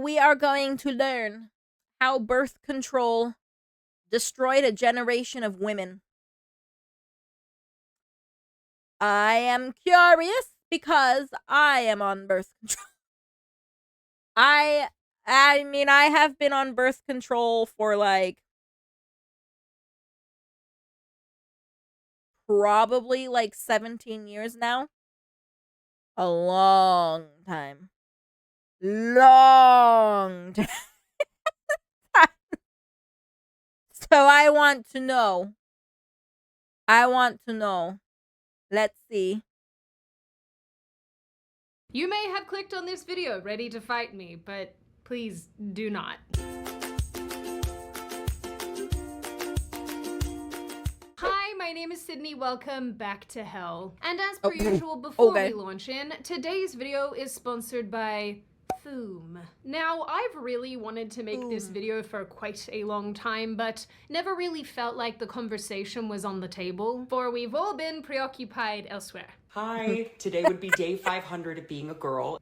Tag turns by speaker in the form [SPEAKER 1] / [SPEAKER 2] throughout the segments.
[SPEAKER 1] we are going to learn how birth control destroyed a generation of women. I am curious because I am on birth control. I mean, I have been on birth control for like probably like 17 years now. A long time. Long time. So I want to know. I want to know. Let's see.
[SPEAKER 2] You may have clicked on this video ready to fight me, but please do not. Hi, my name is Sydney. Welcome back to hell. And as per usual, before we launch in, today's video is sponsored by Foom. Now, I've really wanted to make this video for quite a long time, but never really felt like the conversation was on the table, for we've all been preoccupied elsewhere.
[SPEAKER 3] Hi, today would be day 500 of being a girl.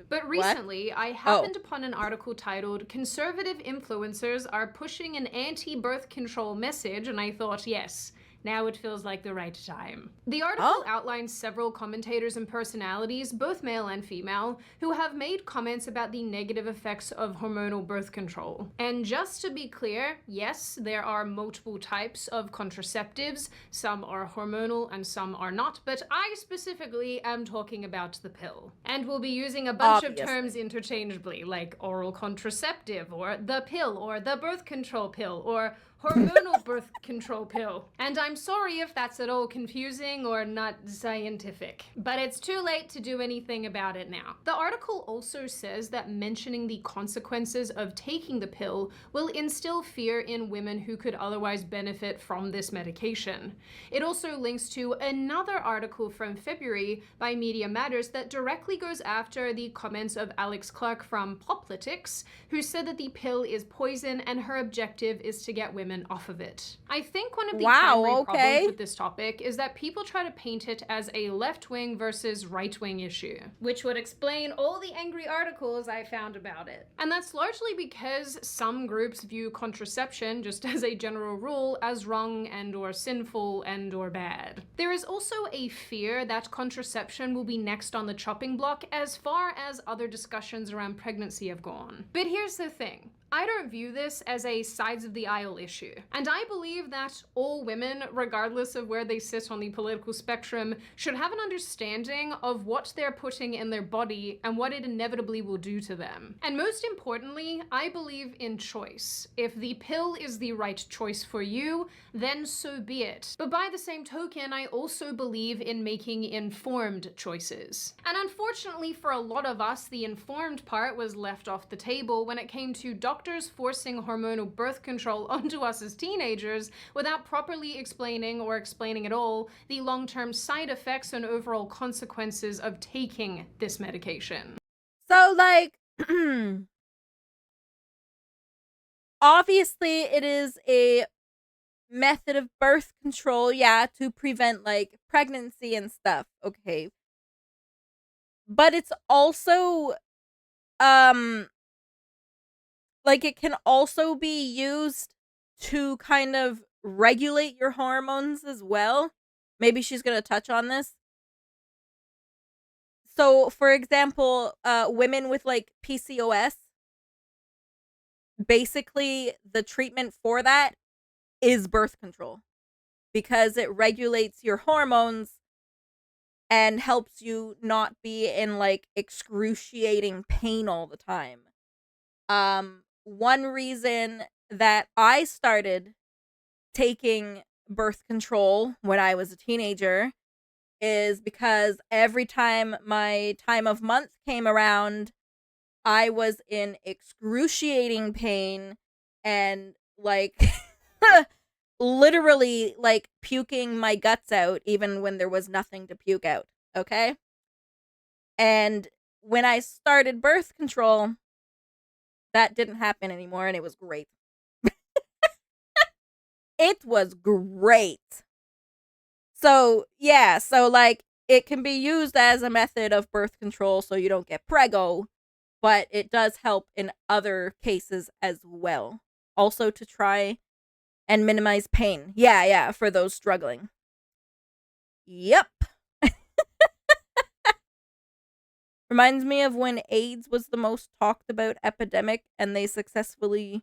[SPEAKER 2] But recently, I happened upon an article titled "Conservative Influencers Are Pushing an Anti-Birth Control Message," and I thought, yes, now it feels like the right time. The article outlines several commentators and personalities, both male and female, who have made comments about the negative effects of hormonal birth control. And just to be clear, yes, there are multiple types of contraceptives. Some are hormonal and some are not, but I specifically am talking about the pill. And we'll be using a bunch of terms interchangeably, like oral contraceptive, or the pill, or the birth control pill, or hormonal birth control pill. And I'm sorry if that's at all confusing or not scientific, but it's too late to do anything about it now. The article also says that mentioning the consequences of taking the pill will instill fear in women who could otherwise benefit from this medication. It also links to another article from February by Media Matters that directly goes after the comments of Alex Clark from Poplitics, who said that the pill is poison and her objective is to get women off of it. I think one of the primary problems with this topic is that people try to paint it as a left-wing versus right-wing issue, which would explain all the angry articles I found about it. And that's largely because some groups view contraception, just as a general rule, as wrong and or sinful and or bad. There is also a fear that contraception will be next on the chopping block as far as other discussions around pregnancy have gone. But here's the thing. I don't view this as a sides of the aisle issue. And I believe that all women, regardless of where they sit on the political spectrum, should have an understanding of what they're putting in their body and what it inevitably will do to them. And most importantly, I believe in choice. If the pill is the right choice for you, then so be it. But by the same token, I also believe in making informed choices. And unfortunately for a lot of us, the informed part was left off the table when it came to doctors forcing hormonal birth control onto us as teenagers without properly explaining or explaining at all the long-term side effects and overall consequences of taking this medication.
[SPEAKER 1] So, like, obviously it is a method of birth control, yeah, to prevent, like, pregnancy and stuff, okay. But it's also, like, it can also be used to kind of regulate your hormones as well. Maybe she's gonna touch on this. So, for example, women with, like, PCOS, basically, the treatment for that is birth control. Because it regulates your hormones and helps you not be in, like, excruciating pain all the time. One reason that I started taking birth control when I was a teenager is because every time my time of month came around, I was in excruciating pain and, like, literally, like, puking my guts out even when there was nothing to puke out, okay? And when I started birth control, that didn't happen anymore, and it was great. It was great. So, yeah, so, like, it can be used as a method of birth control so you don't get preggo, but it does help in other cases as well. Also to try and minimize pain. Yeah, for those struggling. Yep. Reminds me of when AIDS was the most talked about epidemic and they successfully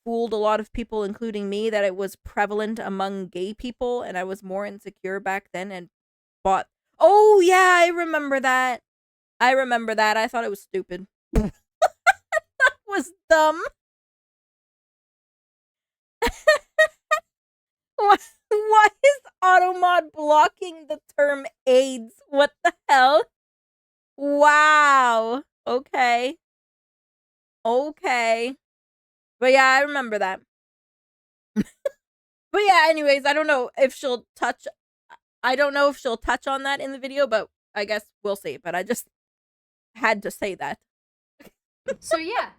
[SPEAKER 1] fooled a lot of people, including me, that it was prevalent among gay people, and I was more insecure back then and bought. Oh, yeah, I remember that. I thought it was stupid. That was dumb. Why is Automod blocking the term AIDS? What the hell? Wow. Okay. But yeah, I remember that. But yeah, anyways, I don't know if she'll touch on that in the video, but I guess we'll see. But I just had to say that.
[SPEAKER 2] So yeah,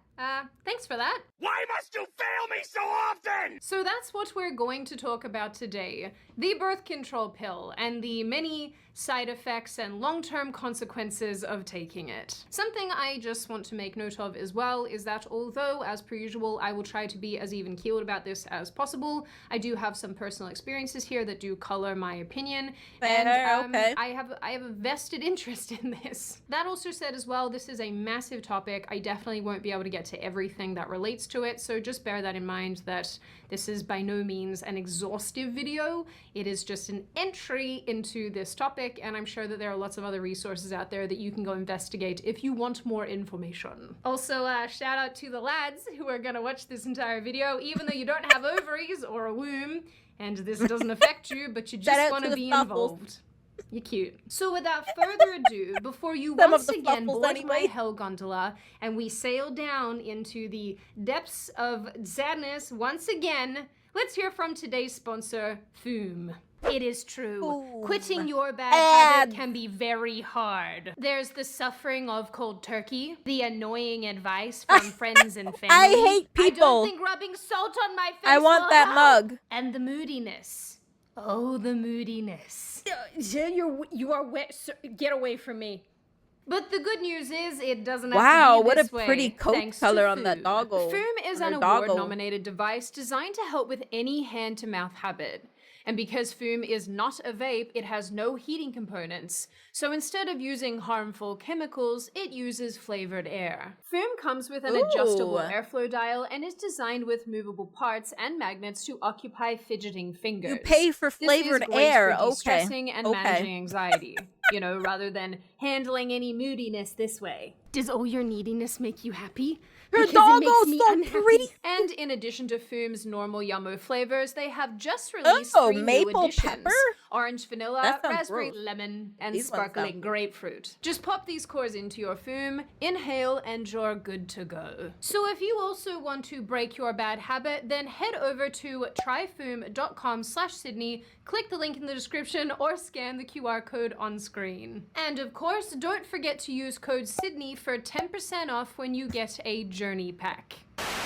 [SPEAKER 2] thanks for that.
[SPEAKER 4] Why must you fail me so often?
[SPEAKER 2] So that's what we're going to talk about today. The birth control pill and the many side effects and long-term consequences of taking it. Something I just want to make note of as well is that although, as per usual, I will try to be as even-keeled about this as possible, I do have some personal experiences here that do color my opinion.
[SPEAKER 1] Fair, okay.
[SPEAKER 2] I have a vested interest in this. That also said as well, this is a massive topic. I definitely won't be able to get to everything that relates to it, so just bear that in mind that this is by no means an exhaustive video. It is just an entry into this topic, and I'm sure that there are lots of other resources out there that you can go investigate if you want more information. Also, shout out to the lads who are gonna watch this entire video, even though you don't have ovaries or a womb, and this doesn't affect you, but you just want to be involved. You're cute. So without further ado, before you once again board my hell gondola and we sail down into the depths of sadness once again, let's hear from today's sponsor, Fume. It is true.
[SPEAKER 1] Ooh.
[SPEAKER 2] Quitting your bad habit can be very hard. There's the suffering of cold turkey, the annoying advice from friends and family.
[SPEAKER 1] I hate people.
[SPEAKER 2] I don't think rubbing salt on my face
[SPEAKER 1] I want
[SPEAKER 2] will
[SPEAKER 1] that
[SPEAKER 2] help.
[SPEAKER 1] mug.
[SPEAKER 2] And the moodiness. Oh, the moodiness. You are wet. Get away from me. But the good news is it doesn't have to be this way.
[SPEAKER 1] Wow, what a pretty coat color on that doggo.
[SPEAKER 2] Fume is an award-nominated device designed to help with any hand-to-mouth habit. And because Fume is not a vape, it has no heating components. So instead of using harmful chemicals, it uses flavored air. Fume comes with an adjustable airflow dial and is designed with movable parts and magnets to occupy fidgeting fingers.
[SPEAKER 1] You pay for flavored air,
[SPEAKER 2] for de-stressing and managing anxiety. You know, rather than handling any moodiness this way. Does all your neediness make you happy?
[SPEAKER 1] Her doggo's so pretty.
[SPEAKER 2] And in addition to Fume's normal Yummo flavors, they have just released 3 new
[SPEAKER 1] maple
[SPEAKER 2] additions.
[SPEAKER 1] pepper?
[SPEAKER 2] Orange vanilla, raspberry
[SPEAKER 1] gross.
[SPEAKER 2] lemon, and
[SPEAKER 1] These ones
[SPEAKER 2] sparkling
[SPEAKER 1] sound
[SPEAKER 2] grapefruit. Just pop these cores into your Fume, inhale, and you're good to go. So if you also want to break your bad habit, then head over to tryfume.com/Sydney, click the link in the description, or scan the QR code on screen. And of course, don't forget to use code Sydney for 10% off when you get a journey pack.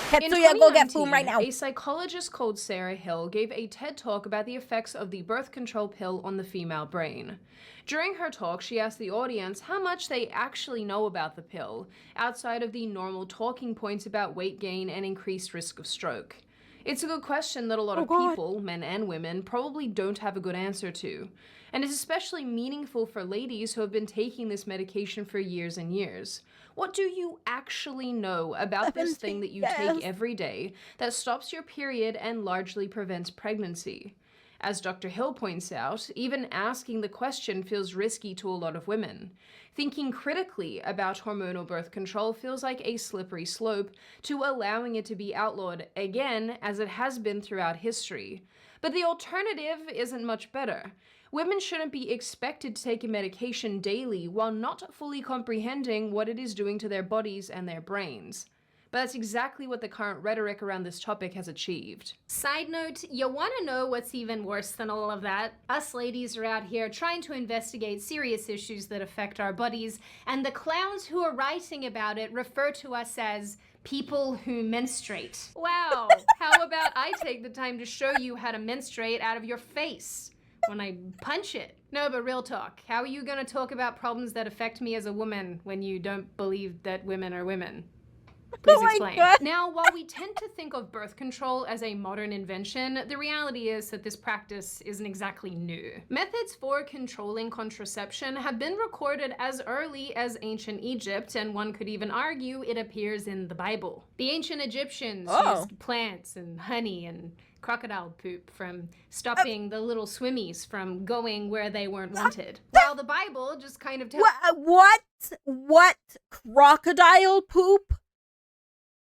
[SPEAKER 1] Tetsuya, go get Fume right now.
[SPEAKER 2] A psychologist called Sarah Hill gave a TED Talk about the effects of the birth control pill on the female brain. During her talk, she asked the audience how much they actually know about the pill, outside of the normal talking points about weight gain and increased risk of stroke. It's a good question that a lot of people, men and women, probably don't have a good answer to. And it's especially meaningful for ladies who have been taking this medication for years and years. What do you actually know about this thing that you take every day that stops your period and largely prevents pregnancy? As Dr. Hill points out, even asking the question feels risky to a lot of women. Thinking critically about hormonal birth control feels like a slippery slope to allowing it to be outlawed again, as it has been throughout history. But the alternative isn't much better. Women shouldn't be expected to take a medication daily while not fully comprehending what it is doing to their bodies and their brains. But that's exactly what the current rhetoric around this topic has achieved. Side note, you want to know what's even worse than all of that? Us ladies are out here trying to investigate serious issues that affect our bodies, and the clowns who are writing about it refer to us as people who menstruate. Wow, how about I take the time to show you how to menstruate out of your face? when I punch it. No, but real talk. How are you gonna talk about problems that affect me as a woman when you don't believe that women are women? Please explain. Now, while we tend to think of birth control as a modern invention, the reality is that this practice isn't exactly new. Methods for controlling contraception have been recorded as early as ancient Egypt, and one could even argue it appears in the Bible. The ancient Egyptians used plants and honey and crocodile poop from stopping the little swimmies from going where they weren't wanted. While the Bible just kind of tells—
[SPEAKER 1] What? Crocodile poop?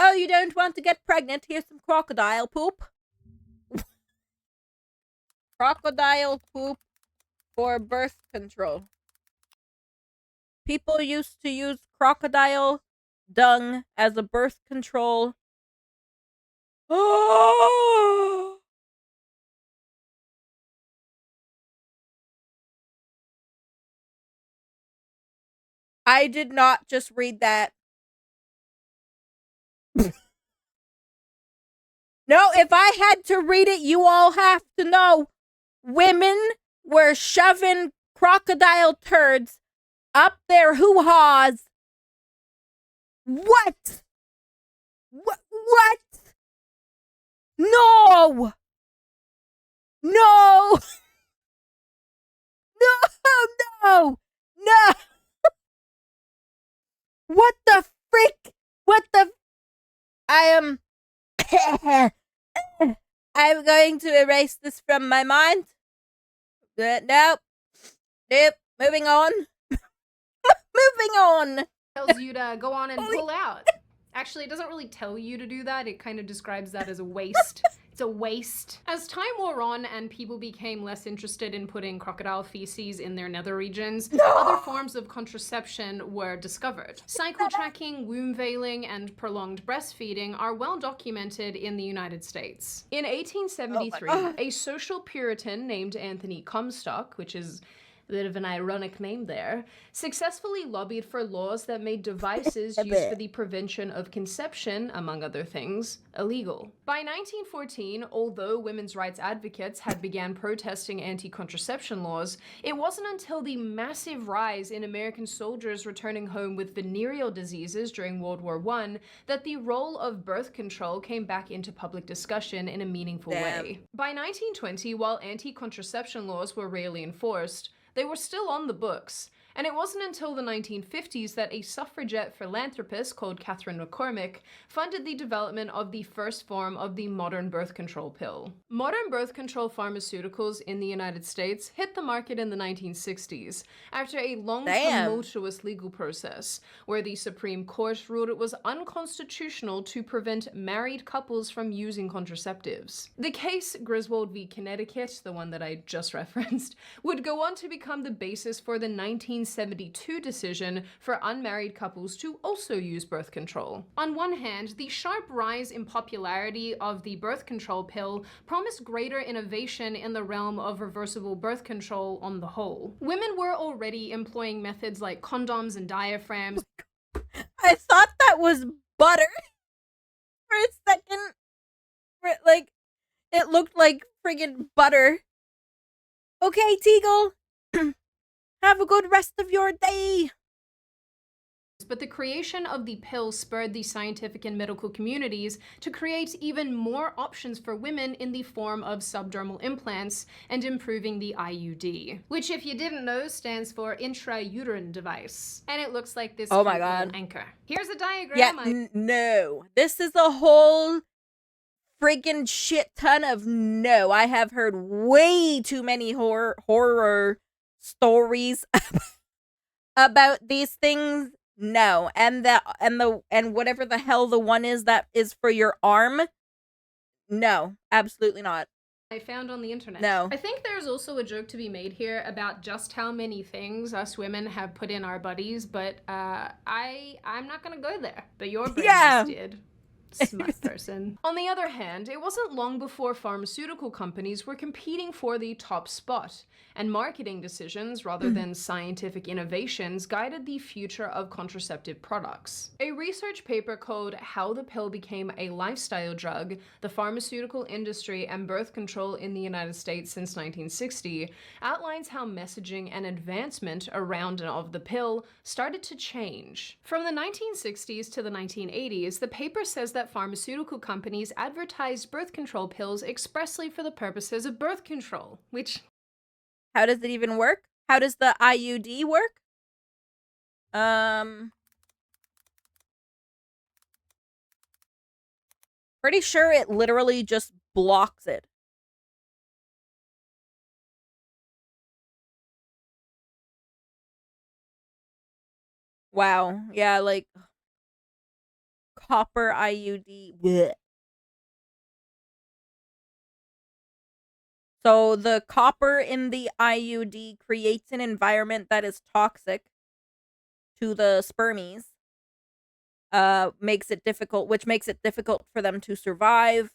[SPEAKER 1] Oh, you don't want to get pregnant? Here's some crocodile poop. Crocodile poop for birth control. People used to use crocodile dung as a birth control. Oh! I did not just read that. No, if I had to read it, you all have to know. Women were shoving crocodile turds up their hoo-haws. What? What? No! No! No! What the frick? What the... I am... I'm going to erase this from my mind. Nope. Moving on. Moving on.
[SPEAKER 2] Tells you to go on and pull out. Actually, it doesn't really tell you to do that. It kind of describes that as a waste. It's a waste. As time wore on and people became less interested in putting crocodile feces in their nether regions, other forms of contraception were discovered. Cycle tracking, womb veiling, and prolonged breastfeeding are well documented in the United States. In 1873, a social Puritan named Anthony Comstock, which is a bit of an ironic name there, successfully lobbied for laws that made devices used for the prevention of conception, among other things, illegal. By 1914, although women's rights advocates had began protesting anti-contraception laws, it wasn't until the massive rise in American soldiers returning home with venereal diseases during World War I that the role of birth control came back into public discussion in a meaningful way. By 1920, while anti-contraception laws were rarely enforced, they were still on the books, and it wasn't until the 1950s that a suffragette philanthropist called Catherine McCormick funded the development of the first form of the modern birth control pill. Modern birth control pharmaceuticals in the United States hit the market in the 1960s after a long, tumultuous legal process, where the Supreme Court ruled it was unconstitutional to prevent married couples from using contraceptives. The case, Griswold v. Connecticut, the one that I just referenced, would go on to become the basis for the 1972 decision for unmarried couples to also use birth control. On one hand, the sharp rise in popularity of the birth control pill promised greater innovation in the realm of reversible birth control on the whole. Women were already employing methods like condoms and diaphragms.
[SPEAKER 1] I thought that was butter for a second. It looked like friggin' butter. Okay, Teagle. Have a good rest of your day.
[SPEAKER 2] But the creation of the pill spurred the scientific and medical communities to create even more options for women in the form of subdermal implants and improving the IUD, which, if you didn't know, stands for intrauterine device. And it looks like this anchor. Here's a diagram.
[SPEAKER 1] Yeah, no. This is a whole friggin' shit ton of no. I have heard way too many horror stories about these things. No. And whatever the hell the one is that is for your arm. No, absolutely not.
[SPEAKER 2] I found on the internet.
[SPEAKER 1] No.
[SPEAKER 2] I think there's also a joke to be made here about just how many things us women have put in our bodies, but I'm not gonna go there. But your brain just did. Smart person. On the other hand, it wasn't long before pharmaceutical companies were competing for the top spot, and marketing decisions rather than scientific innovations guided the future of contraceptive products. A research paper called How the Pill Became a Lifestyle Drug, the Pharmaceutical Industry and Birth Control in the United States since 1960 outlines how messaging and advancement around and of the pill started to change. From the 1960s to the 1980s, the paper says that pharmaceutical companies advertised birth control pills expressly for the purposes of birth control, which...
[SPEAKER 1] How does it even work? How does the IUD work? Pretty sure it literally just blocks it. Wow. Yeah, like copper IUD. Blech. So the copper in the IUD creates an environment that is toxic to the spermies. Makes it difficult, which makes it difficult for them to survive.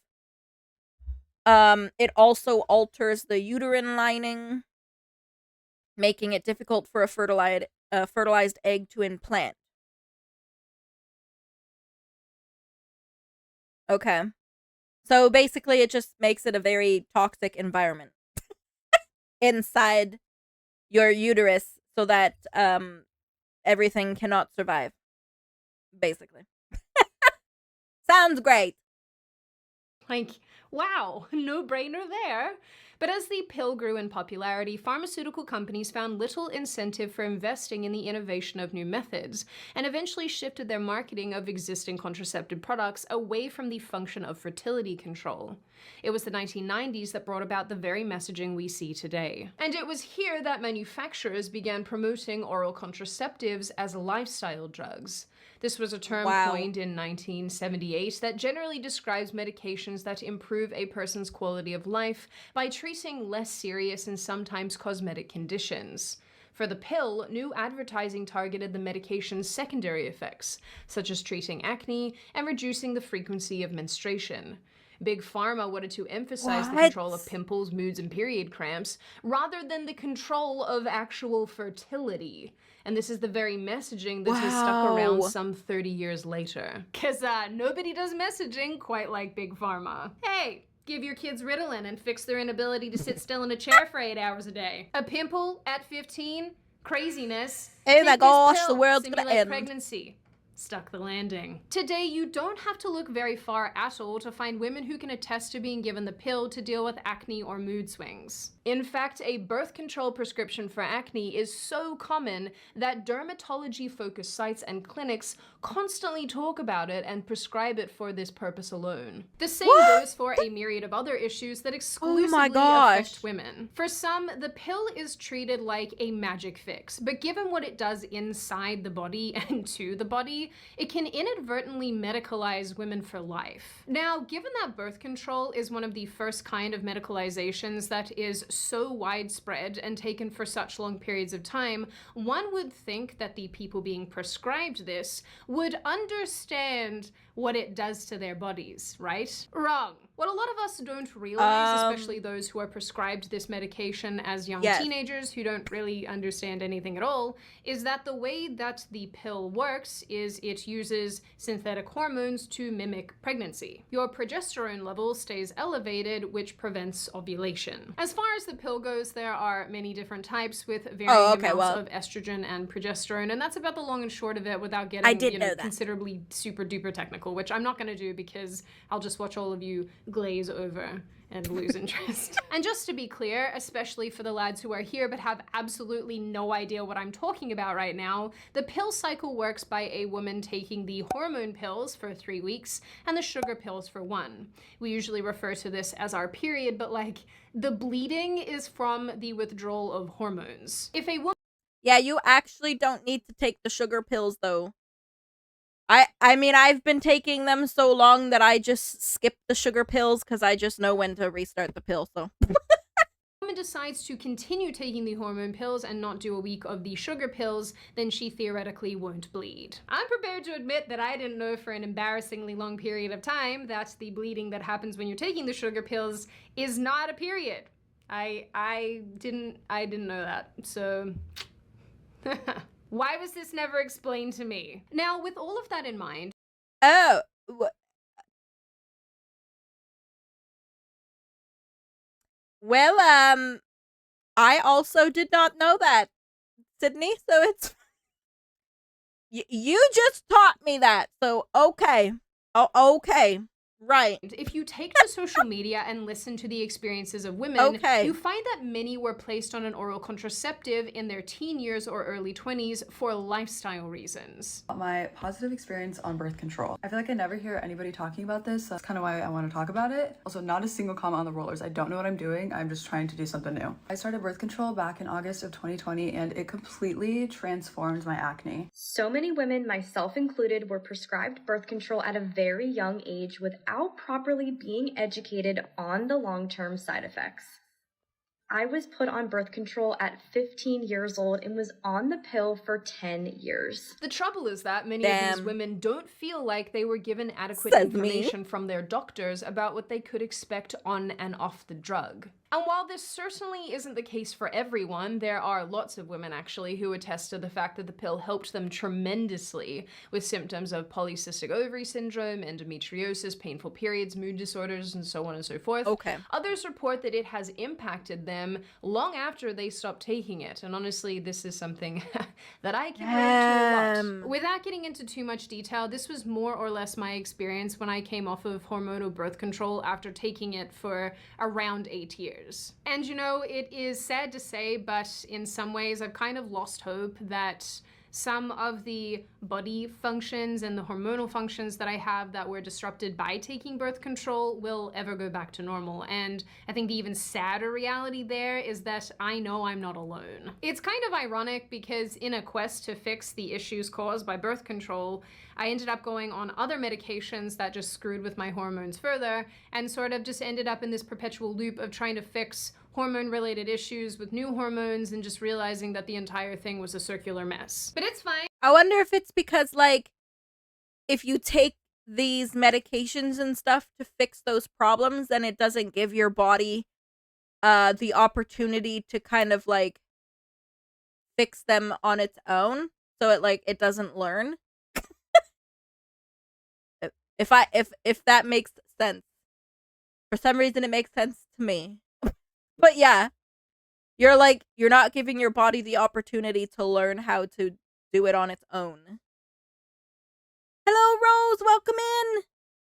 [SPEAKER 1] It also alters the uterine lining, making it difficult for a fertilized egg to implant. Okay. So basically it just makes it a very toxic environment inside your uterus so that everything cannot survive. Basically. Sounds great.
[SPEAKER 2] Like, wow, no brainer there. But as the pill grew in popularity, pharmaceutical companies found little incentive for investing in the innovation of new methods, and eventually shifted their marketing of existing contraceptive products away from the function of fertility control. It was the 1990s that brought about the very messaging we see today. And it was here that manufacturers began promoting oral contraceptives as lifestyle drugs. This was a term coined in 1978 that generally describes medications that improve a person's quality of life by treating less serious and sometimes cosmetic conditions. For the pill, new advertising targeted the medication's secondary effects, such as treating acne and reducing the frequency of menstruation. Big Pharma wanted to emphasize the control of pimples, moods, and period cramps, rather than the control of actual fertility. And this is the very messaging that has stuck around some 30 years later. Cause nobody does messaging quite like Big Pharma. Hey, give your kids Ritalin and fix their inability to sit still in a chair for 8 hours a day. A pimple at 15? Craziness.
[SPEAKER 1] Oh my gosh, the world's gonna end.
[SPEAKER 2] Pregnancy. Stuck the landing. Today, you don't have to look very far at all to find women who can attest to being given the pill to deal with acne or mood swings. In fact, a birth control prescription for acne is so common that dermatology-focused sites and clinics constantly talk about it and prescribe it for this purpose alone. The same goes for a myriad of other issues that exclusively affect women. For some, the pill is treated like a magic fix, but given what it does inside the body and to the body, it can inadvertently medicalize women for life. Now, given that birth control is one of the first kind of medicalizations that is so widespread and taken for such long periods of time, one would think that the people being prescribed this would understand what it does to their bodies, right? Wrong. What a lot of us don't realize, especially those who are prescribed this medication as young teenagers who don't really understand anything at all, is that the way that the pill works is it uses synthetic hormones to mimic pregnancy. Your progesterone level stays elevated, which prevents ovulation. As far as the pill goes, there are many different types with varying amounts of estrogen and progesterone, and that's about the long and short of it without getting considerably super duper technical, which I'm not going to do because I'll just watch all of you glaze over and lose interest. And just to be clear, especially for the lads who are here but have absolutely no idea what I'm talking about right now, the pill cycle works by a woman taking the hormone pills for 3 weeks and the sugar pills for 1. We usually refer to this as our period, but like, the bleeding is from the withdrawal of hormones. If a woman—
[SPEAKER 1] Yeah, you actually don't need to take the sugar pills though. I mean, I've been taking them so long that I just skip the sugar pills because I just know when to restart the pill, so.
[SPEAKER 2] woman decides to continue taking the hormone pills and not do a week of the sugar pills, then she theoretically won't bleed. I'm prepared to admit that I didn't know for an embarrassingly long period of time that the bleeding that happens when you're taking the sugar pills is not a period. I didn't know that, so why was this never explained to me? Now, with all of that in mind...
[SPEAKER 1] Oh, well, I also did not know that, Sydney, so it's... you just taught me that, so okay. Oh, okay. Right.
[SPEAKER 2] If you take to social media and listen to the experiences of women, you find that many were placed on an oral contraceptive in their teen years or early 20s for lifestyle reasons.
[SPEAKER 5] My positive experience on birth control. I feel like I never hear anybody talking about this, so that's kind of why I want to talk about it. Also, not a single comment on the rollers. I don't know what I'm doing. I'm just trying to do something new. I started birth control back in August of 2020, and it completely transformed my acne.
[SPEAKER 6] So many women, myself included, were prescribed birth control at a very young age without properly being educated on the long-term side effects. I was put on birth control at 15 years old and was on the pill for 10 years.
[SPEAKER 2] The trouble is that many of these women don't feel like they were given adequate information from their doctors about what they could expect on and off the drug. And while this certainly isn't the case for everyone, there are lots of women actually who attest to the fact that the pill helped them tremendously with symptoms of polycystic ovary syndrome, endometriosis, painful periods, mood disorders, and so on and so forth. Others report that it has impacted them long after they stopped taking it. And honestly, this is something that I can relate to a lot. Without getting into too much detail, this was more or less my experience when I came off of hormonal birth control after taking it for around 8 years. And you know, it is sad to say, but in some ways I've kind of lost hope that some of the body functions and the hormonal functions that I have that were disrupted by taking birth control will ever go back to normal. And I think the even sadder reality there is that I know I'm not alone. It's kind of ironic because in a quest to fix the issues caused by birth control, I ended up going on other medications that just screwed with my hormones further and sort of just ended up in this perpetual loop of trying to fix hormone-related issues with new hormones and just realizing that the entire thing was a circular mess. But it's fine.
[SPEAKER 1] I wonder if it's because, like, if you take these medications and stuff to fix those problems, then it doesn't give your body the opportunity to kind of, like, fix them on its own. So it doesn't learn. If that makes sense. For some reason it makes sense to me. But yeah, you're not giving your body the opportunity to learn how to do it on its own. Hello, Rose. Welcome in.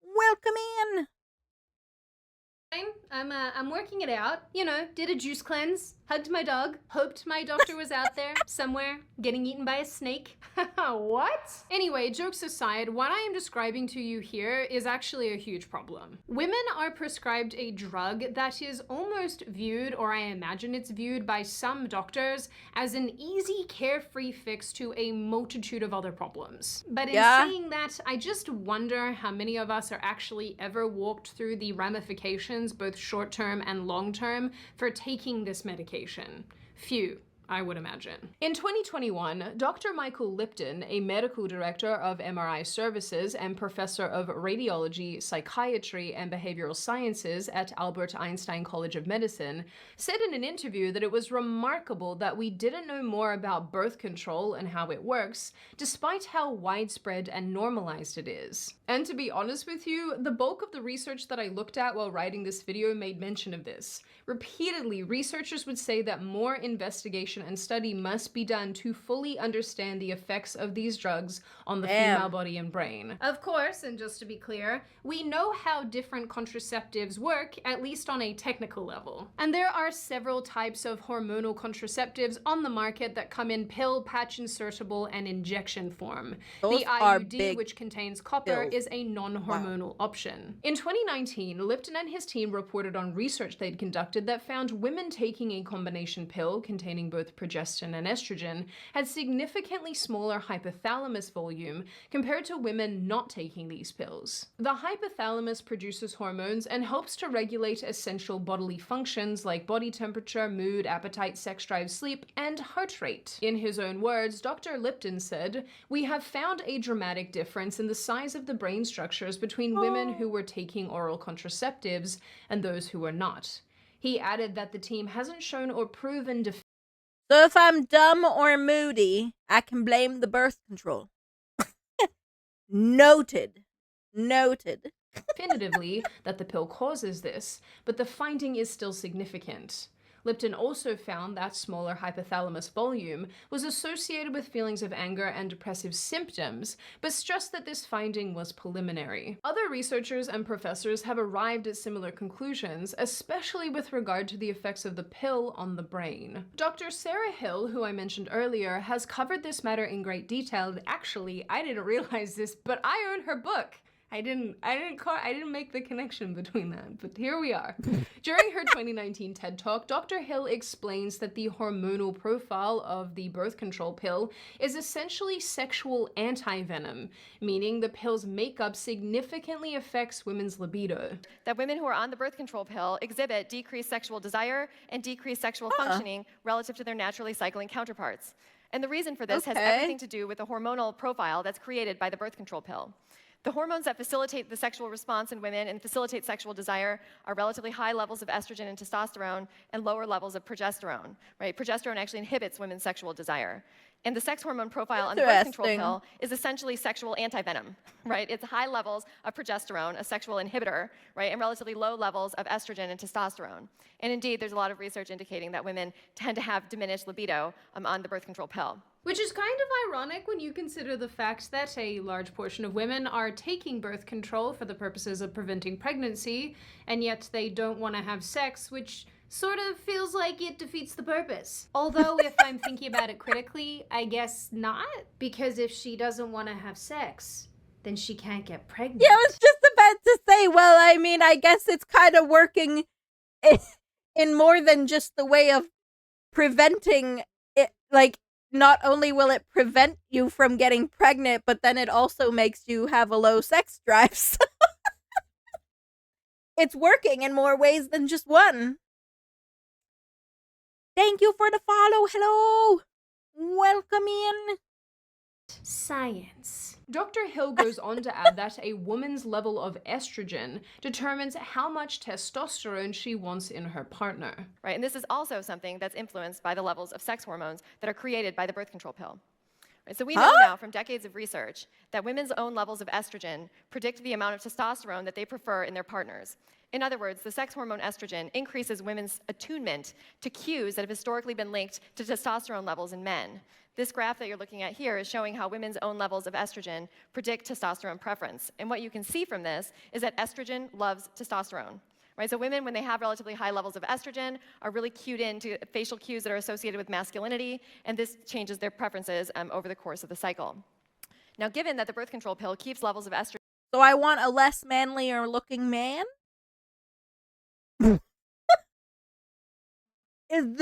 [SPEAKER 1] Welcome in.
[SPEAKER 2] I'm working it out. You know, did a juice cleanse, hugged my dog, hoped my doctor was out there somewhere getting eaten by a snake. What? Anyway, jokes aside, what I am describing to you here is actually a huge problem. Women are prescribed a drug that is almost viewed, or I imagine it's viewed by some doctors, as an easy, carefree fix to a multitude of other problems. But in saying that, I just wonder how many of us are actually ever walked through the ramifications, both short-term and long-term, for taking this medication. Few, I would imagine. In 2021, Dr. Michael Lipton, a medical director of MRI services and professor of radiology, psychiatry, and behavioral sciences at Albert Einstein College of Medicine, said in an interview that it was remarkable that we didn't know more about birth control and how it works, despite how widespread and normalized it is. And to be honest with you, the bulk of the research that I looked at while writing this video made mention of this. Repeatedly, researchers would say that more investigation and study must be done to fully understand the effects of these drugs on the female body and brain. Of course, and just to be clear, we know how different contraceptives work, at least on a technical level. And there are several types of hormonal contraceptives on the market that come in pill, patch insertable, and injection form.
[SPEAKER 1] Those
[SPEAKER 2] the IUD, which contains copper, is a non-hormonal option. In 2019, Lipton and his team reported on research they'd conducted that found women taking a combination pill containing both with progesterone and estrogen had significantly smaller hypothalamus volume compared to women not taking these pills. The hypothalamus produces hormones and helps to regulate essential bodily functions like body temperature, mood, appetite, sex drive, sleep, and heart rate. In his own words, Dr. Lipton said, "We have found a dramatic difference in the size of the brain structures between women who were taking oral contraceptives and those who were not." He added that the team hasn't shown or proven
[SPEAKER 1] So if I'm dumb or moody, I can blame the birth control. Noted.
[SPEAKER 2] definitively that the pill causes this, but the finding is still significant. Lipton also found that smaller hypothalamus volume was associated with feelings of anger and depressive symptoms, but stressed that this finding was preliminary. Other researchers and professors have arrived at similar conclusions, especially with regard to the effects of the pill on the brain. Dr. Sarah Hill, who I mentioned earlier, has covered this matter in great detail. Actually, I didn't realize this, but I own her book. I didn't make the connection between that, but here we are. During her 2019 TED Talk, Dr. Hill explains that the hormonal profile of the birth control pill is essentially sexual anti-venom, meaning the pill's makeup significantly affects women's libido.
[SPEAKER 7] That women who are on the birth control pill exhibit decreased sexual desire and decreased sexual functioning relative to their naturally cycling counterparts. And the reason for this has everything to do with the hormonal profile that's created by the birth control pill. The hormones that facilitate the sexual response in women and facilitate sexual desire are relatively high levels of estrogen and testosterone and lower levels of progesterone, right? Progesterone actually inhibits women's sexual desire. And the sex hormone profile on the birth control pill is essentially sexual anti-venom, right? It's high levels of progesterone, a sexual inhibitor, right? And relatively low levels of estrogen and testosterone. And indeed, there's a lot of research indicating that women tend to have diminished libido on the birth control pill.
[SPEAKER 2] Which is kind of ironic when you consider the fact that a large portion of women are taking birth control for the purposes of preventing pregnancy, and yet they don't want to have sex, which sort of feels like it defeats the purpose. Although, if I'm thinking about it critically, I guess not, because if she doesn't want to have sex, then she can't get pregnant.
[SPEAKER 1] Yeah, I was just about to say, well, I mean, I guess it's kind of working in more than just the way of preventing it. Like, not only will it prevent you from getting pregnant, but then it also makes you have a low sex drive. So it's working in more ways than just one. Thank you for the follow. Hello. Welcome in.
[SPEAKER 2] Science. Dr. Hill goes on to add that a woman's level of estrogen determines how much testosterone she wants in her partner.
[SPEAKER 7] Right, and this is also something that's influenced by the levels of sex hormones that are created by the birth control pill. Right, so we know now from decades of research that women's own levels of estrogen predict the amount of testosterone that they prefer in their partners. In other words, the sex hormone estrogen increases women's attunement to cues that have historically been linked to testosterone levels in men. This graph that you're looking at here is showing how women's own levels of estrogen predict testosterone preference. And what you can see from this is that estrogen loves testosterone. Right? So women, when they have relatively high levels of estrogen, are really cued into facial cues that are associated with masculinity, and this changes their preferences over the course of the cycle. Now, given that the birth control pill keeps levels of estrogen...
[SPEAKER 1] So I want a less manlier looking man? Is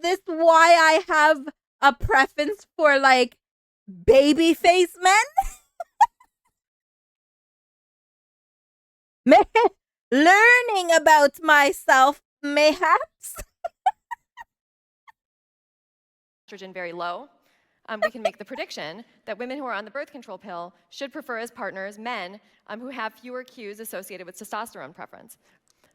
[SPEAKER 1] this why I have a preference for, like, baby face men? Learning about myself, mayhaps?
[SPEAKER 7] Estrogen very low, we can make the prediction that women who are on the birth control pill should prefer as partners men who have fewer cues associated with testosterone preference.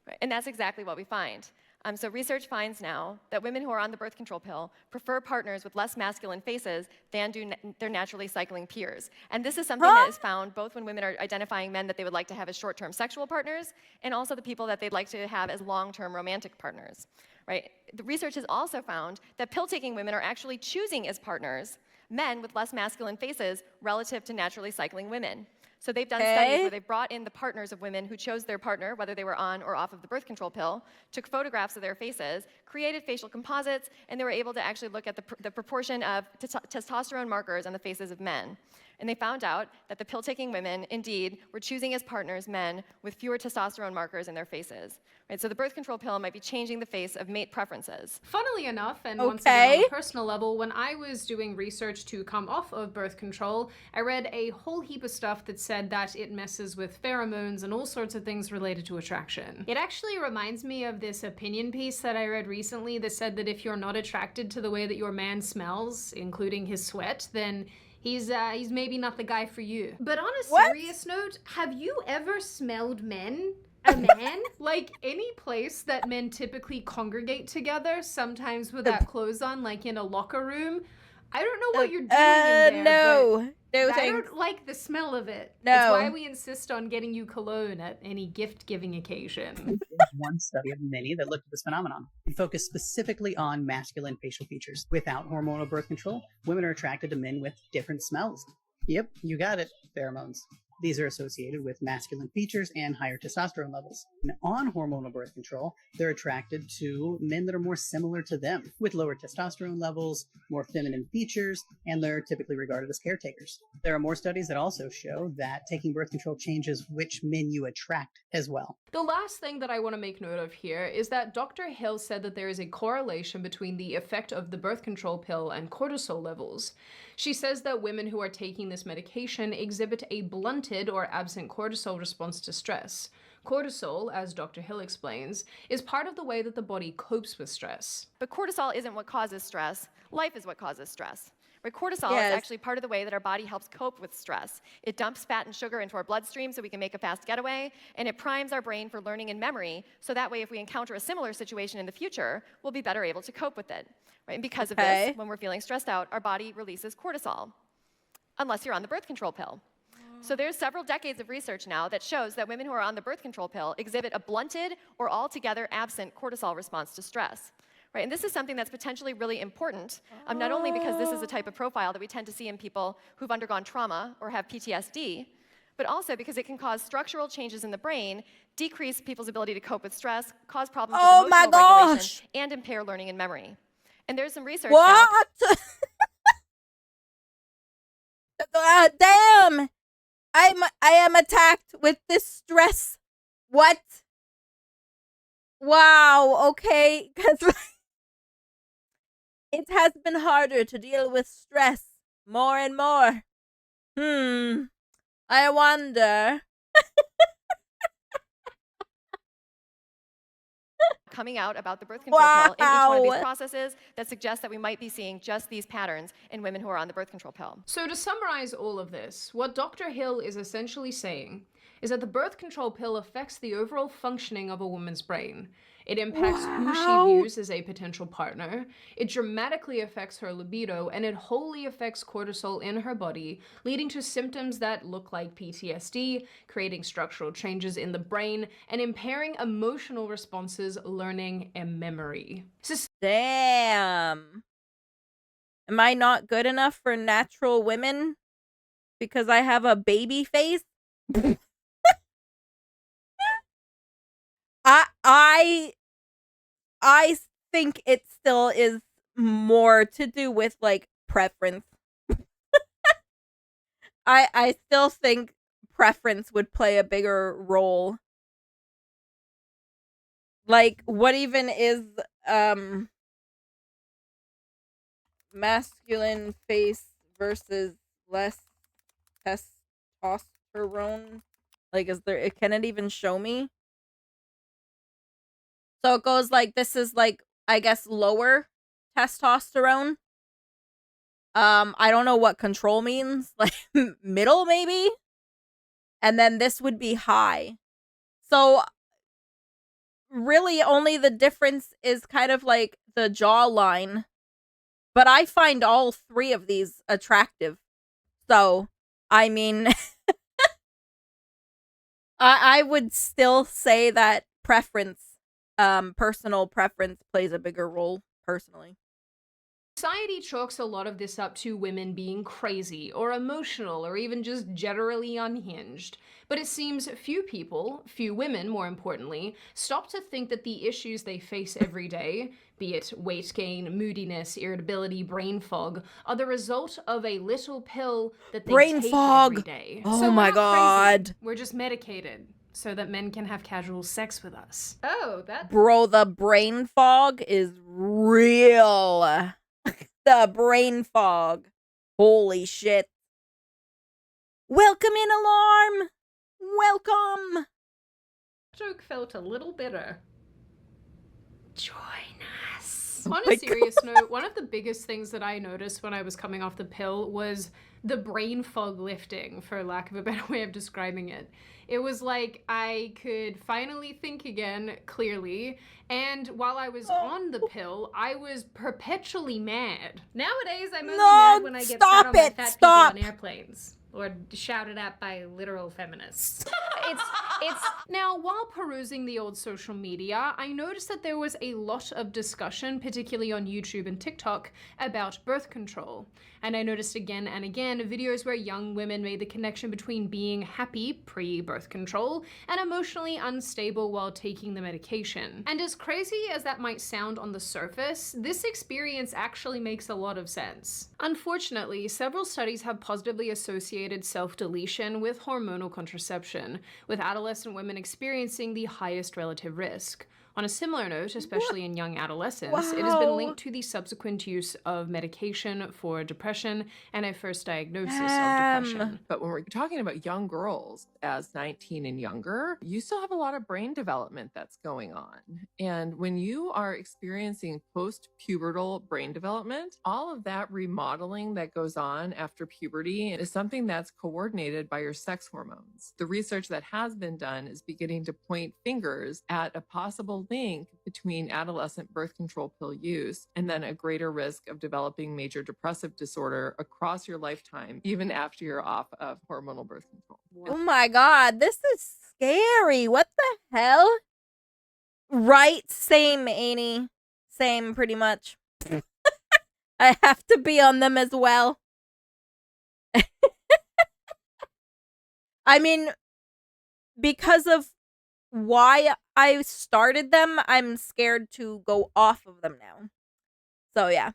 [SPEAKER 7] Right? And that's exactly what we find. So research finds now that women who are on the birth control pill prefer partners with less masculine faces than do their naturally cycling peers. And this is something that is found both when women are identifying men that they would like to have as short-term sexual partners, and also the people that they'd like to have as long-term romantic partners. Right? The research has also found that pill-taking women are actually choosing as partners men with less masculine faces relative to naturally cycling women. So they've done studies where they've brought in the partners of women who chose their partner, whether they were on or off of the birth control pill, took photographs of their faces, created facial composites, and they were able to actually look at the proportion of testosterone markers on the faces of men. And they found out that the pill-taking women, indeed, were choosing as partners men with fewer testosterone markers in their faces. Right? So the birth control pill might be changing the face of mate preferences.
[SPEAKER 2] Funnily enough, and once again on a personal level, when I was doing research to come off of birth control, I read a whole heap of stuff that said that it messes with pheromones and all sorts of things related to attraction. It actually reminds me of this opinion piece that I read recently that said that if you're not attracted to the way that your man smells, including his sweat, then he's maybe not the guy for you. But on a serious note, have you ever smelled men? A man? Like any place that men typically congregate together, sometimes without clothes on, like in a locker room. I don't know what you're doing in there.
[SPEAKER 1] No
[SPEAKER 2] I don't like the smell of it.
[SPEAKER 1] No.
[SPEAKER 2] It's why we insist on getting you cologne at any gift-giving occasion.
[SPEAKER 8] There's one study of many that looked at this phenomenon. It focused specifically on masculine facial features. Without hormonal birth control, women are attracted to men with different smells. Yep, you got it, pheromones. These are associated with masculine features and higher testosterone levels. And on hormonal birth control, they're attracted to men that are more similar to them, with lower testosterone levels, more feminine features, and they're typically regarded as caretakers. There are more studies that also show that taking birth control changes which men you attract as well.
[SPEAKER 2] The last thing that I want to make note of here is that Dr. Hill said that there is a correlation between the effect of the birth control pill and cortisol levels. She says that women who are taking this medication exhibit a blunted or absent cortisol response to stress. Cortisol, as Dr. Hill explains, is part of the way that the body copes with stress.
[SPEAKER 7] But cortisol isn't what causes stress. Life is what causes stress. Right? Cortisol is actually part of the way that our body helps cope with stress. It dumps fat and sugar into our bloodstream so we can make a fast getaway, and it primes our brain for learning and memory, so that way if we encounter a similar situation in the future, we'll be better able to cope with it. Right? And because of this, when we're feeling stressed out, our body releases cortisol, unless you're on the birth control pill. So there's several decades of research now that shows that women who are on the birth control pill exhibit a blunted or altogether absent cortisol response to stress. Right? And this is something that's potentially really important, not only because this is a type of profile that we tend to see in people who've undergone trauma or have PTSD, but also because it can cause structural changes in the brain, decrease people's ability to cope with stress, cause problems with emotional regulation, and impair learning and memory. And there's some research now.
[SPEAKER 1] Damn! I am attacked with this stress. What? Wow, okay, because it has been harder to deal with stress more and more. I wonder.
[SPEAKER 7] Coming out about the birth control pill in each one of these processes that suggests that we might be seeing just these patterns in women who are on the birth control pill.
[SPEAKER 2] So to summarize all of this, what Dr. Hill is essentially saying is that the birth control pill affects the overall functioning of a woman's brain. It impacts who she views as a potential partner, it dramatically affects her libido, and it wholly affects cortisol in her body, leading to symptoms that look like PTSD, creating structural changes in the brain, and impairing emotional responses, learning, and memory.
[SPEAKER 1] Damn. Am I not good enough for natural women because I have a baby face? I think it still is more to do with like preference. I still think preference would play a bigger role. Like, what even is masculine face versus less testosterone? Like, can it even show me? So it goes like, this is like, I guess, lower testosterone. I don't know what control means. Like, middle, maybe? And then this would be high. So, really, only the difference is kind of like the jawline. But I find all three of these attractive. So, I mean, I would still say that preference, personal preference plays a bigger role, personally.
[SPEAKER 2] Society chalks a lot of this up to women being crazy or emotional or even just generally unhinged. But it seems few people, few women more importantly, stop to think that the issues they face every day, be it weight gain, moodiness, irritability, brain fog, are the result of a little pill that they
[SPEAKER 1] Brain
[SPEAKER 2] take
[SPEAKER 1] fog.
[SPEAKER 2] every day.
[SPEAKER 1] Oh
[SPEAKER 2] So
[SPEAKER 1] my
[SPEAKER 2] we're not crazy.
[SPEAKER 1] God.
[SPEAKER 2] We're just medicated so that men can have casual sex with us. Oh, that...
[SPEAKER 1] Bro, the brain fog is real. The brain fog. Holy shit. Welcome in, alarm. Welcome.
[SPEAKER 2] Joke felt a little bitter. Join us.
[SPEAKER 1] Oh
[SPEAKER 2] On
[SPEAKER 1] my
[SPEAKER 2] a serious note, one of the biggest things that I noticed when I was coming off the pill was the brain fog lifting, for lack of a better way of describing it. It was like I could finally think again clearly, and while I was on the pill, I was perpetually mad. Nowadays, I'm only mad when I get sat on by fat people on airplanes. Or shouted at by literal feminists. It's Now, while perusing the old social media, I noticed that there was a lot of discussion, particularly on YouTube and TikTok, about birth control. And I noticed again and again videos where young women made the connection between being happy pre-birth control and emotionally unstable while taking the medication. And as crazy as that might sound on the surface, this experience actually makes a lot of sense. Unfortunately, several studies have positively associated self-deletion with hormonal contraception, with adolescent women experiencing the highest relative risk. On a similar note, especially in young adolescents, it has been linked to the subsequent use of medication for depression and a first diagnosis of depression.
[SPEAKER 9] But when we're talking about young girls as 19 and younger, you still have a lot of brain development that's going on. And when you are experiencing post-pubertal brain development, all of that remodeling that goes on after puberty is something that's coordinated by your sex hormones. The research that has been done is beginning to point fingers at a possible link between adolescent birth control pill use and then a greater risk of developing major depressive disorder across your lifetime, even after you're off of hormonal birth control.
[SPEAKER 1] Oh my God, this is scary. What the hell? Right, same, Annie. Same, pretty much. I have to be on them as well. I mean, because of why I started them, I'm scared to go off of them now. So yeah.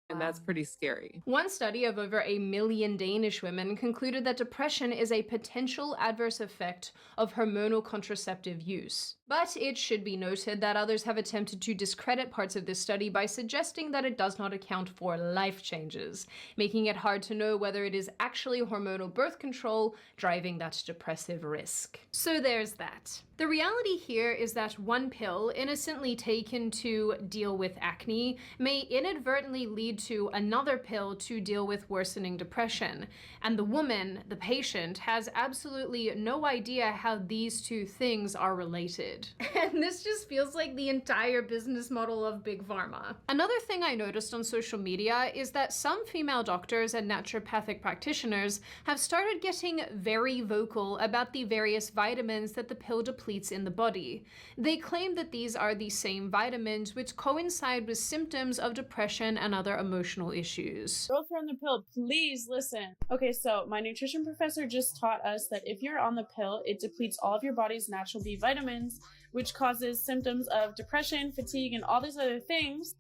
[SPEAKER 9] And that's pretty scary.
[SPEAKER 2] One study of over 1 million Danish women concluded that depression is a potential adverse effect of hormonal contraceptive use. But it should be noted that others have attempted to discredit parts of this study by suggesting that it does not account for life changes, making it hard to know whether it is actually hormonal birth control driving that depressive risk. So there's that. The reality here is that one pill, innocently taken to deal with acne, may inadvertently lead to another pill to deal with worsening depression. And the woman, the patient, has absolutely no idea how these two things are related. And this just feels like the entire business model of Big Pharma. Another thing I noticed on social media is that some female doctors and naturopathic practitioners have started getting very vocal about the various vitamins that the pill depletes in the body. They claim that these are the same vitamins which coincide with symptoms of depression and other emotional issues.
[SPEAKER 10] Girls who are on the pill, please listen. Okay, so my nutrition professor just taught us that if you're on the pill, it depletes all of your body's natural B vitamins, which causes symptoms of depression, fatigue, and all these other things.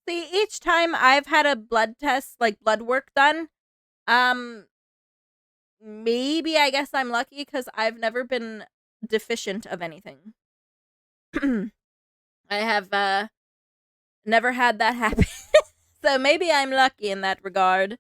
[SPEAKER 1] See, each time I've had a blood test, like blood work done, maybe I guess I'm lucky because I've never been deficient of anything. I have never had that happen. So maybe I'm lucky in that regard.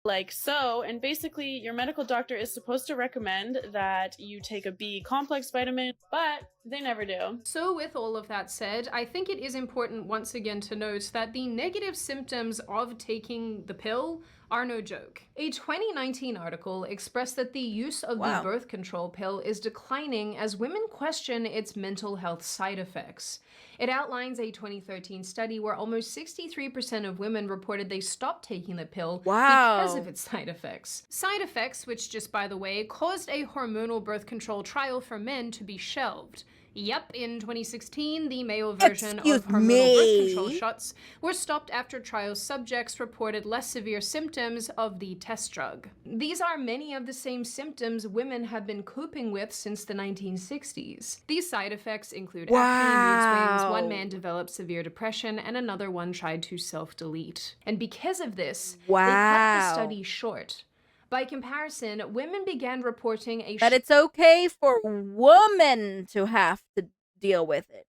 [SPEAKER 10] Like so, and basically your medical doctor is supposed to recommend that you take a B complex vitamin, but they never do.
[SPEAKER 2] So with all of that said, I think it is important once again to note that the negative symptoms of taking the pill are no joke. A 2019 article expressed that the use of the birth control pill is declining as women question its mental health side effects. It outlines a 2013 study where almost 63% of women reported they stopped taking the pill because of its side effects. Side effects which, just by the way, caused a hormonal birth control trial for men to be shelved. Yep, in 2016, the male version of hormonal birth control shots were stopped after trial subjects reported less severe symptoms of the test drug. These are many of the same symptoms women have been coping with since the 1960s. These side effects include acne, mood swings, one man developed severe depression, and another one tried to self-delete. And because of this, they cut the study short. By comparison, women began reporting
[SPEAKER 1] that it's okay for women to have to deal with it.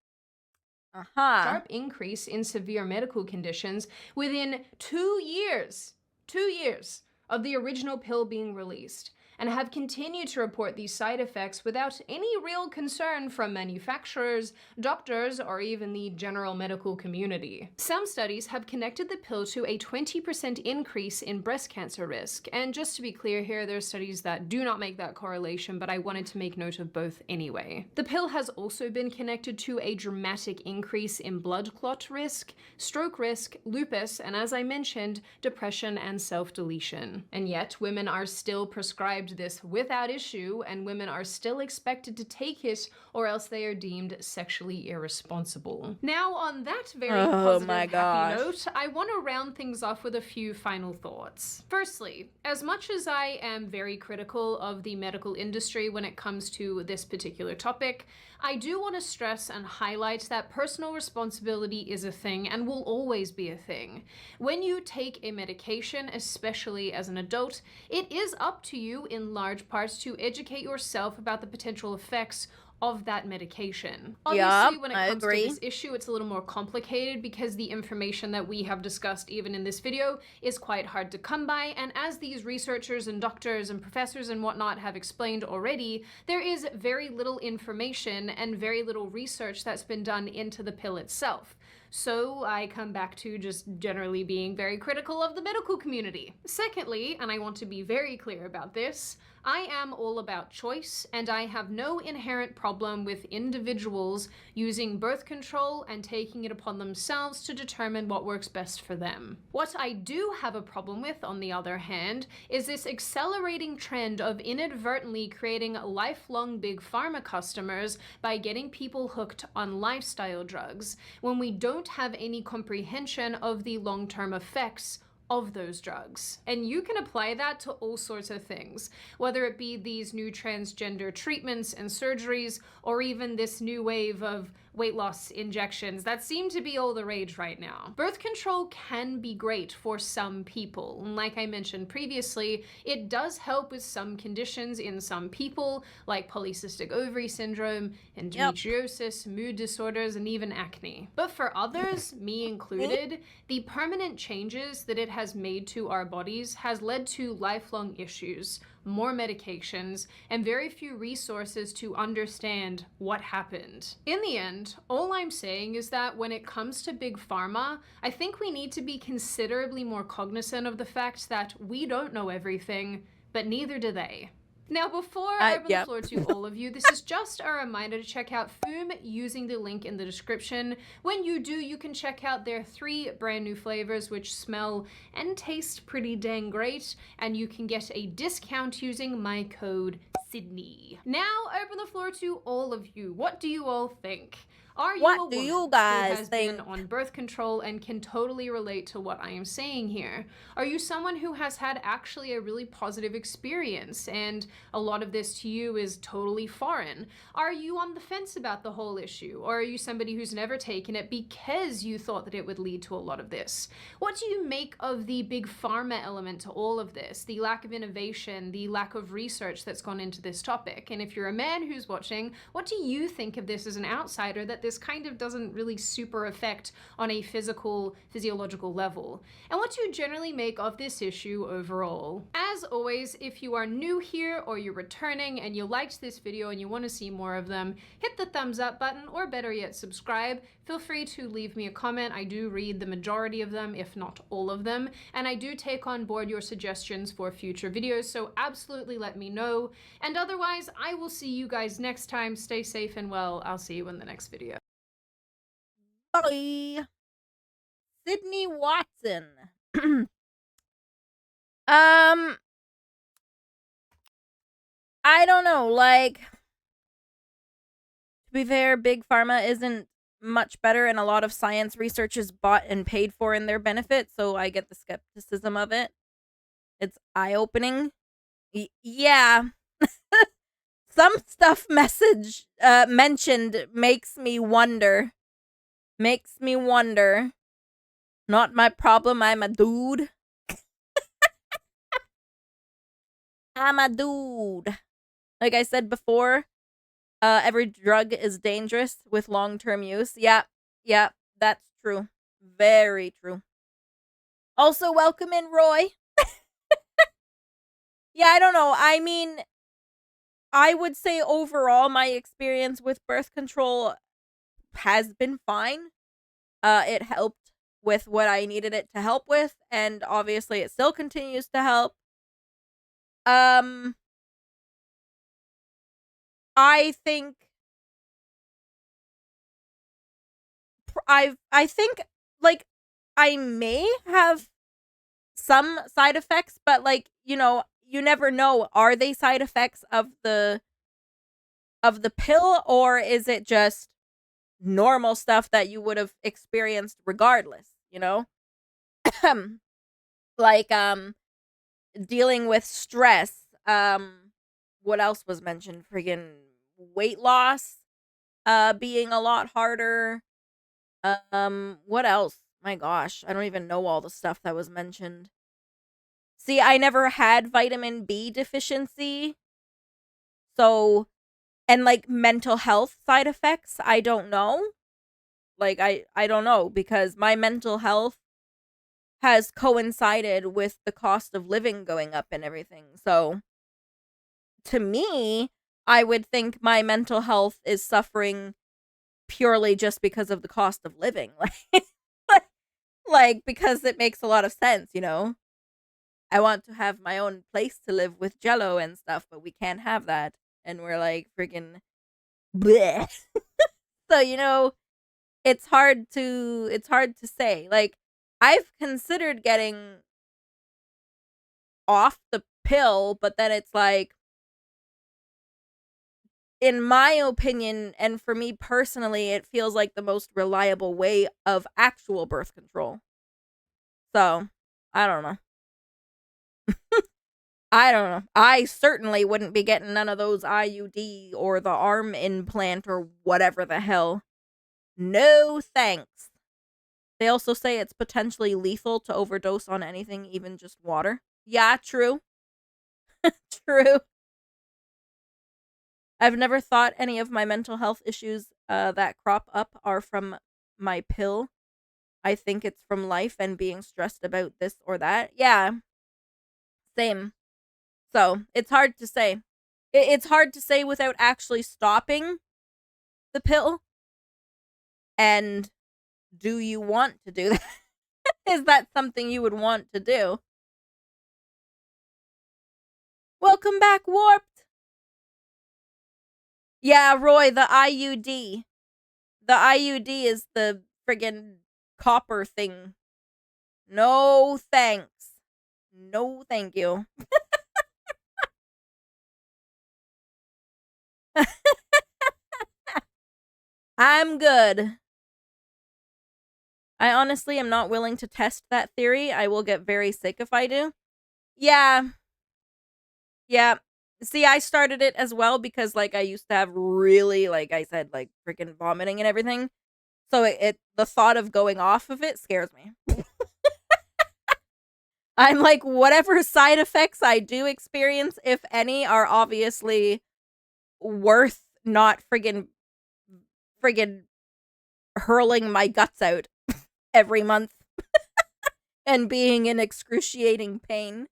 [SPEAKER 2] Sharp increase in severe medical conditions within 2 years. 2 years of the original pill being released, and have continued to report these side effects without any real concern from manufacturers, doctors, or even the general medical community. Some studies have connected the pill to a 20% increase in breast cancer risk, and just to be clear here, there are studies that do not make that correlation, but I wanted to make note of both anyway. The pill has also been connected to a dramatic increase in blood clot risk, stroke risk, lupus, and as I mentioned, depression and self-deletion. And yet, women are still prescribed this without issue, and women are still expected to take it, or else they are deemed sexually irresponsible. Now, on that very positive, happy note, I want to round things off with a few final thoughts. Firstly, as much as I am very critical of the medical industry when it comes to this particular topic, I do want to stress and highlight that personal responsibility is a thing and will always be a thing. When you take a medication, especially as an adult, it is up to you in large parts to educate yourself about the potential effects of that medication. Obviously, when it comes to this issue, it's a little more complicated because the information that we have discussed even in this video is quite hard to come by, and as these researchers and doctors and professors and whatnot have explained already, there is very little information and very little research that's been done into the pill itself. So I come back to just generally being very critical of the medical community. Secondly, and I want to be very clear about this, I am all about choice, and I have no inherent problem with individuals using birth control and taking it upon themselves to determine what works best for them. What I do have a problem with, on the other hand, is this accelerating trend of inadvertently creating lifelong big pharma customers by getting people hooked on lifestyle drugs, when we don't have any comprehension of the long-term effects of those drugs. And you can apply that to all sorts of things, whether it be these new transgender treatments and surgeries, or even this new wave of weight loss injections that seem to be all the rage right now. Birth control can be great for some people. And like I mentioned previously, it does help with some conditions in some people, like polycystic ovary syndrome, endometriosis, mood disorders, and even acne. But for others, me included, the permanent changes that it has made to our bodies has led to lifelong issues, more medications, and very few resources to understand what happened. In the end, all I'm saying is that when it comes to big pharma, I think we need to be considerably more cognizant of the fact that we don't know everything, but neither do they. Now, before I open the floor to all of you, this is just a reminder to check out Foom using the link in the description. When you do, you can check out their 3 brand new flavors which smell and taste pretty dang great, and you can get a discount using my code Sydney. Now, open the floor to all of you. What do you all think? Are you a woman who has been on birth control and can totally relate to what I am saying here? Are you someone who has had actually a really positive experience and a lot of this to you is totally foreign? Are you on the fence about the whole issue? Or are you somebody who's never taken it because you thought that it would lead to a lot of this? What do you make of the big pharma element to all of this? The lack of innovation, the lack of research that's gone into this topic? And if you're a man who's watching, what do you think of this as an outsider that this kind of doesn't really super affect on a physiological level? And what do you generally make of this issue overall? As always, if you are new here or you're returning and you liked this video and you want to see more of them, hit the thumbs up button, or better yet, subscribe. Feel free to leave me a comment. I do read the majority of them, if not all of them, and I do take on board your suggestions for future videos, so absolutely let me know. And otherwise, I will see you guys next time. Stay safe and well. I'll see you in the next video.
[SPEAKER 1] Bye. Sydney Watson. I don't know, like, to be fair, Big Pharma isn't much better, and a lot of science research is bought and paid for in their benefit, so I get the skepticism of it. It's eye-opening. Yeah. Some stuff mentioned makes me wonder. Not my problem, I'm a dude. I'm a dude. Like I said before, every drug is dangerous with long-term use. Yeah, that's true. Very true. Also, welcome in, Roy. Yeah, I don't know. I mean, I would say overall my experience with birth control has been fine. It helped with what I needed it to help with, and obviously it still continues to help. I think I think like I may have some side effects, but like, you know, you never know. Are they side effects of the pill, or is it just normal stuff that you would have experienced regardless, you know? Like dealing with stress. What else was mentioned? Friggin' weight loss being a lot harder. What else? My gosh, I don't even know all the stuff that was mentioned. See, I never had vitamin B deficiency. So, and like mental health side effects, I don't know. Like I don't know, because my mental health has coincided with the cost of living going up and everything. So, to me, I would think my mental health is suffering purely just because of the cost of living. Like because it makes a lot of sense, you know? I want to have my own place to live with Jello and stuff, but we can't have that. And we're like freaking bleh. So, you know, it's hard to say. Like, I've considered getting off the pill, but then it's like, in my opinion, and for me personally, it feels like the most reliable way of actual birth control. So, I don't know. I don't know. I certainly wouldn't be getting none of those IUD or the arm implant or whatever the hell. No thanks. They also say it's potentially lethal to overdose on anything, even just water. Yeah, true. True. I've never thought any of my mental health issues that crop up are from my pill. I think it's from life and being stressed about this or that. Yeah. Same. So, it's hard to say. It's hard to say without actually stopping the pill. And do you want to do that? Is that something you would want to do? Welcome back, Warped. Yeah, Roy, the IUD. The IUD is the friggin' copper thing. No thanks. No thank you. I'm good. I honestly am not willing to test that theory. I will get very sick if I do. Yeah. Yeah. See, I started it as well because, like, I used to have really, like I said, like, freaking vomiting and everything. So the thought of going off of it scares me. I'm like, whatever side effects I do experience, if any, are obviously worth not friggin' hurling my guts out every month and being in excruciating pain.